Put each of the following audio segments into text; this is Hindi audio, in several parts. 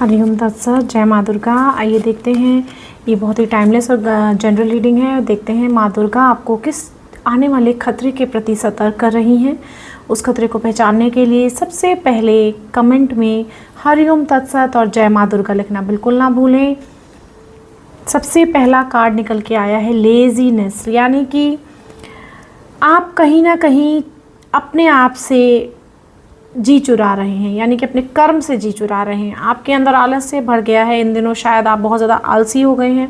हरिओम तत्सत। जय माँ दुर्गा। आइए देखते हैं, ये बहुत ही टाइमलेस और जनरल रीडिंग है। देखते हैं माँ दुर्गा आपको किस आने वाले खतरे के प्रति सतर्क कर रही हैं। उस खतरे को पहचानने के लिए सबसे पहले कमेंट में हरिओम तत्सत और जय माँ दुर्गा लिखना बिल्कुल ना भूलें। सबसे पहला कार्ड निकल के आया है लेजीनेस, यानी कि आप कहीं ना कहीं अपने आप से जी चुरा रहे हैं, यानी कि अपने कर्म से जी चुरा रहे हैं। आपके अंदर आलस से भर गया है इन दिनों, शायद आप बहुत ज़्यादा आलसी हो गए हैं।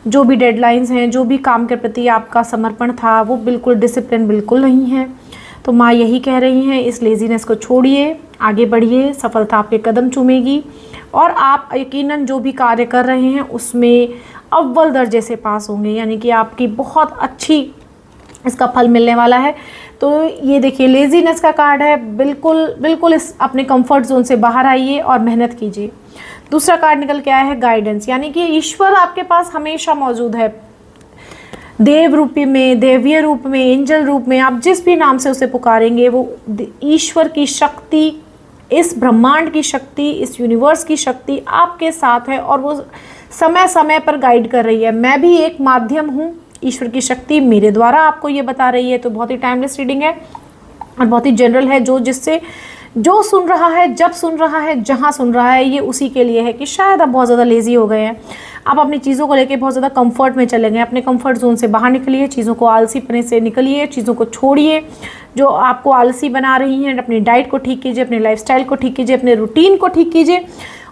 जो भी डेडलाइंस हैं, जो भी काम के प्रति आपका समर्पण था, वो बिल्कुल डिसिप्लिन बिल्कुल नहीं है। तो माँ यही कह रही हैं, इस लेजीनेस को छोड़िए, आगे बढ़िए, सफलता आपके कदम चूमेगी और आप यकीनन जो भी कार्य कर रहे हैं उसमें अव्वल दर्जे से पास होंगे, यानी कि आपकी बहुत अच्छी इसका फल मिलने वाला है। तो ये देखिए लेजीनेस का कार्ड है, बिल्कुल इस अपने कंफर्ट जोन से बाहर आइए और मेहनत कीजिए। दूसरा कार्ड निकल के आया है गाइडेंस, यानी कि ईश्वर आपके पास हमेशा मौजूद है। देव रूप में, देवीय रूप में, एंजल रूप में, आप जिस भी नाम से उसे पुकारेंगे, वो ईश्वर की शक्ति, इस ब्रह्मांड की शक्ति, इस यूनिवर्स की शक्ति आपके साथ है और वो समय समय पर गाइड कर रही है। मैं भी एक माध्यम हूँ, ईश्वर की शक्ति मेरे द्वारा आपको ये बता रही है। तो बहुत ही टाइमलेस रीडिंग है और बहुत ही जनरल है। जो सुन रहा है, जब सुन रहा है, जहाँ सुन रहा है, ये उसी के लिए है कि शायद आप बहुत ज़्यादा लेज़ी हो गए हैं। आप अपनी चीज़ों को लेके बहुत ज़्यादा कंफर्ट में चले गए। अपने कंफर्ट जोन से बाहर निकलिए, चीज़ों को आलसीपने से निकलिए, चीज़ों को छोड़िए जो आपको आलसी बना रही हैं। अपनी डाइट को ठीक कीजिए, अपने लाइफस्टाइल को ठीक कीजिए, अपने रूटीन को ठीक कीजिए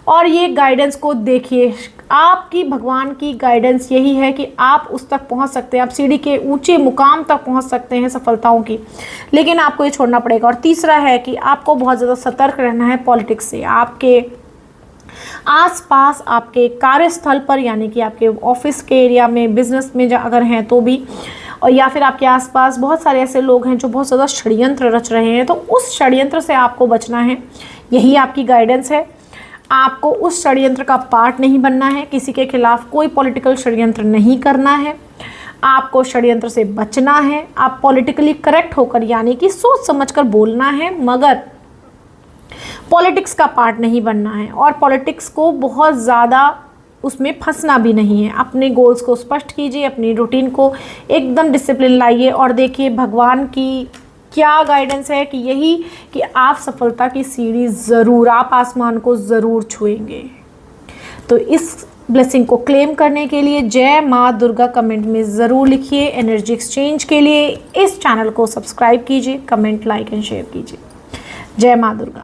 और ये गाइडेंस को देखिए। आपकी भगवान की गाइडेंस यही है कि आप उस तक पहुंच सकते हैं, आप सीढ़ी के ऊंचे मुकाम तक पहुंच सकते हैं सफलताओं की, लेकिन आपको ये छोड़ना पड़ेगा। और तीसरा है कि आपको बहुत ज़्यादा सतर्क रहना है पॉलिटिक्स से। आपके आसपास, आपके कार्यस्थल पर, यानी कि आपके ऑफिस के एरिया में, बिजनेस में अगर हैं तो भी, और या फिर आपके आसपास बहुत सारे ऐसे लोग हैं जो बहुत ज़्यादा षड्यंत्र रच रहे हैं, तो उस षड्यंत्र से आपको बचना है। यही आपकी गाइडेंस है। आपको उस षड्यंत्र का पार्ट नहीं बनना है, किसी के खिलाफ कोई पॉलिटिकल षड्यंत्र नहीं करना है, आपको षड्यंत्र से बचना है। आप पॉलिटिकली करेक्ट होकर, यानी कि सोच समझकर बोलना है, मगर पॉलिटिक्स का पार्ट नहीं बनना है और पॉलिटिक्स को बहुत ज़्यादा उसमें फंसना भी नहीं है। अपने गोल्स को स्पष्ट कीजिए, अपनी रूटीन को एकदम डिसिप्लिन लाइए और देखिए भगवान की क्या गाइडेंस है कि यही कि आप सफलता की सीढ़ी ज़रूर, आप आसमान को ज़रूर छुएंगे। तो इस ब्लेसिंग को क्लेम करने के लिए जय माँ दुर्गा कमेंट में ज़रूर लिखिए। एनर्जी एक्सचेंज के लिए इस चैनल को सब्सक्राइब कीजिए, कमेंट, लाइक एंड शेयर कीजिए। जय माँ दुर्गा।